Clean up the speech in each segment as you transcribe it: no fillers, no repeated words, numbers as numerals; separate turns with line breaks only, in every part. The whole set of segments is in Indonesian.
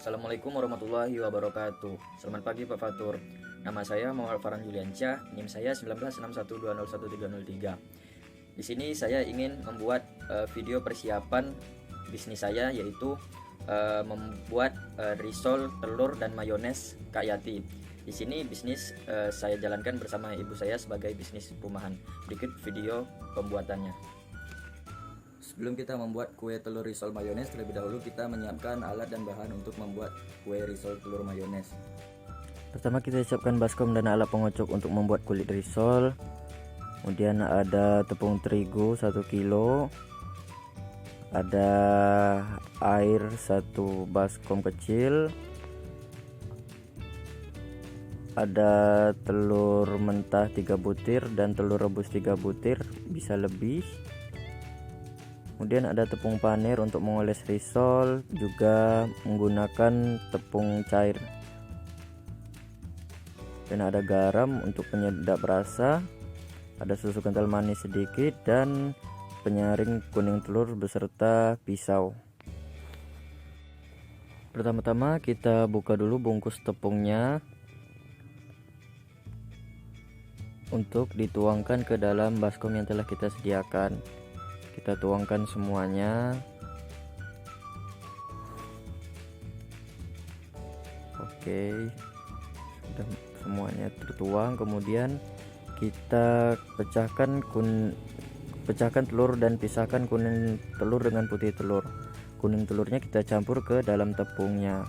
Assalamualaikum warahmatullahi wabarakatuh. Selamat pagi Pak Fatur. Nama saya Muhammad Farhan Juliansyah, NIM saya 1961201303. Di sini saya ingin membuat video persiapan bisnis saya, yaitu membuat risol telur dan mayones Kak Yati. Di sini bisnis saya jalankan bersama ibu saya sebagai bisnis rumahan. Berikut video pembuatannya. Sebelum kita membuat kue telur risol mayones, terlebih dahulu kita menyiapkan alat dan bahan untuk membuat kue risol telur mayones.
Pertama kita siapkan baskom dan alat pengocok untuk membuat kulit risol. Kemudian ada tepung terigu 1 kilo, ada air 1 baskom kecil, ada telur mentah 3 butir dan telur rebus 3 butir, bisa lebih. Kemudian ada tepung panir untuk mengoles risol, juga menggunakan tepung cair. Dan ada garam untuk penyedap rasa, ada susu kental manis sedikit, dan penyaring kuning telur beserta pisau. Pertama-tama kita buka dulu bungkus tepungnya untuk dituangkan ke dalam baskom yang telah kita sediakan. Kita tuangkan semuanya. Oke, sudah semuanya tertuang. Kemudian kita pecahkan telur dan pisahkan kuning telur dengan putih telur. Kuning telurnya kita campur ke dalam tepungnya.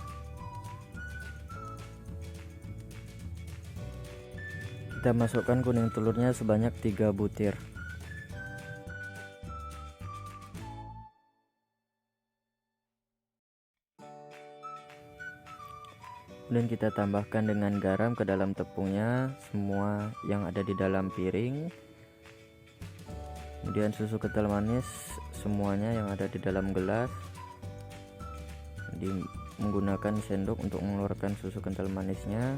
Kita masukkan kuning telurnya sebanyak 3 butir. Kemudian kita tambahkan dengan garam ke dalam tepungnya, semua yang ada di dalam piring. Kemudian susu kental manis semuanya yang ada di dalam gelas. Menggunakan sendok untuk mengeluarkan susu kental manisnya.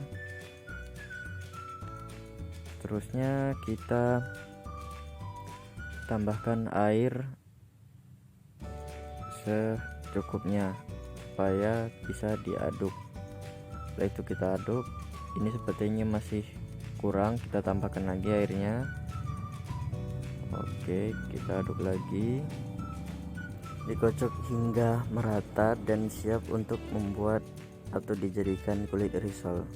Terusnya kita tambahkan air secukupnya supaya bisa diaduk. Setelah itu kita aduk. Ini sepertinya masih kurang, kita tambahkan lagi airnya. Oke, kita aduk lagi, dikocok hingga merata dan siap untuk membuat atau dijadikan kulit risol.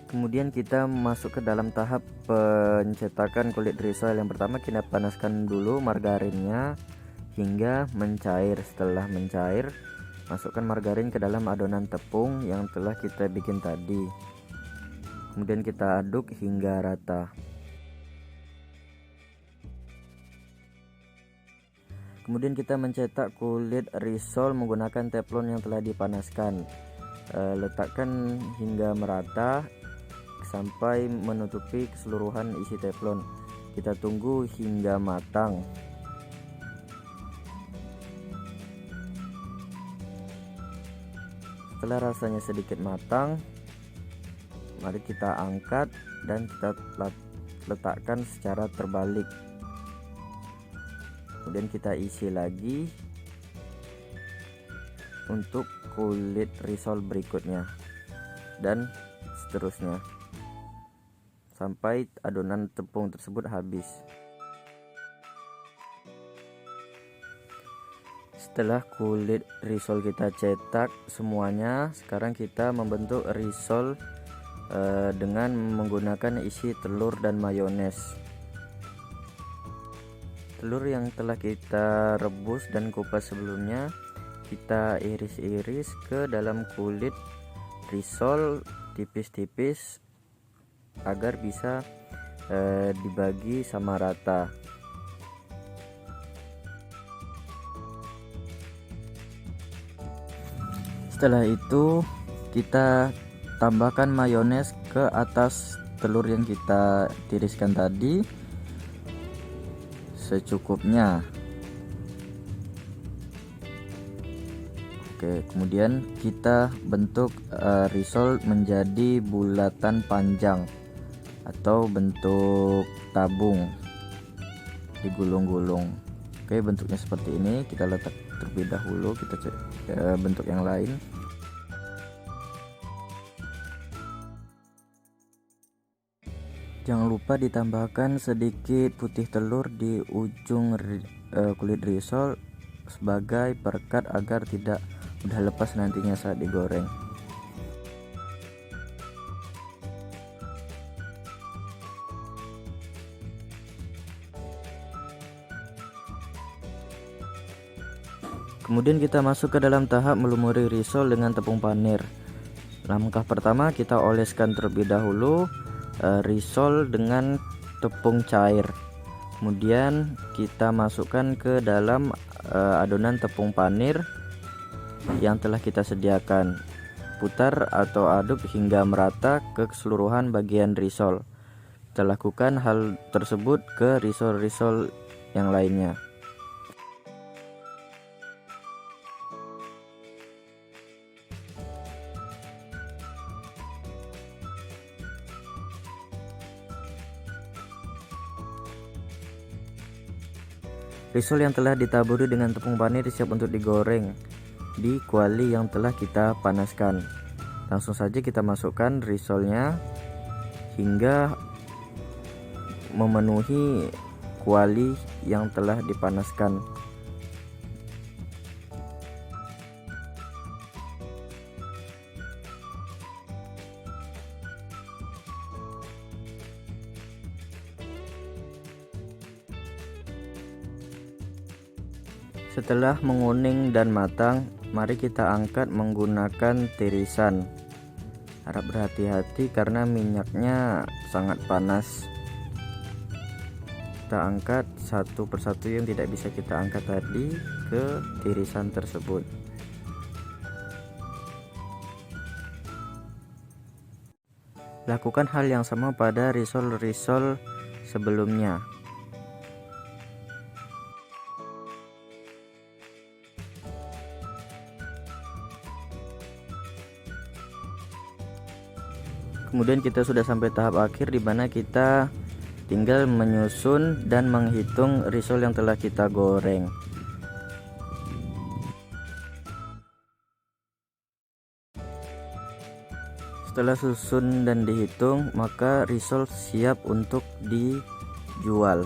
Kemudian kita masuk ke dalam tahap pencetakan kulit risol. Yang pertama kita panaskan dulu margarinnya hingga mencair. Setelah mencair, masukkan margarin ke dalam adonan tepung yang telah kita bikin tadi. Kemudian kita aduk hingga rata. Kemudian kita mencetak kulit risol menggunakan teflon yang telah dipanaskan. Letakkan hingga merata sampai menutupi keseluruhan isi teflon. Kita tunggu hingga matang. Setelah rasanya sedikit matang, mari kita angkat dan kita letakkan secara terbalik. Kemudian kita isi lagi untuk kulit risol berikutnya, dan seterusnya sampai adonan tepung tersebut habis. Setelah kulit risol kita cetak semuanya, sekarang kita membentuk risol dengan menggunakan isi telur dan mayones. Telur yang telah kita rebus dan kupas sebelumnya kita iris-iris ke dalam kulit risol tipis-tipis agar bisa dibagi sama rata. Setelah itu kita tambahkan mayones ke atas telur yang kita tiriskan tadi secukupnya. Oke, kemudian kita bentuk risol menjadi bulatan panjang atau bentuk tabung. digulung-gulung. Oke, bentuknya seperti ini. Kita letak terlebih dahulu, kita cek bentuk yang lain. Jangan lupa ditambahkan sedikit putih telur di ujung kulit risol sebagai perekat agar tidak mudah lepas nantinya saat digoreng. Kemudian kita masuk ke dalam tahap melumuri risol dengan tepung panir. Langkah pertama, kita oleskan terlebih dahulu risol dengan tepung cair. Kemudian kita masukkan ke dalam adonan tepung panir yang telah kita sediakan. Putar atau aduk hingga merata ke keseluruhan bagian risol. Kita lakukan hal tersebut ke risol-risol yang lainnya. Risol yang telah ditaburi dengan tepung panir siap untuk digoreng di kuali yang telah kita panaskan. Langsung saja kita masukkan risolnya hingga memenuhi kuali yang telah dipanaskan. Setelah menguning dan matang, mari kita angkat menggunakan tirisan. Harap berhati-hati karena minyaknya sangat panas. Kita angkat satu persatu yang tidak bisa kita angkat tadi ke tirisan tersebut. Lakukan hal yang sama pada risol-risol sebelumnya. Kemudian kita sudah sampai tahap akhir di mana kita tinggal menyusun dan menghitung risol yang telah kita goreng. Setelah susun dan dihitung, maka risol siap untuk dijual.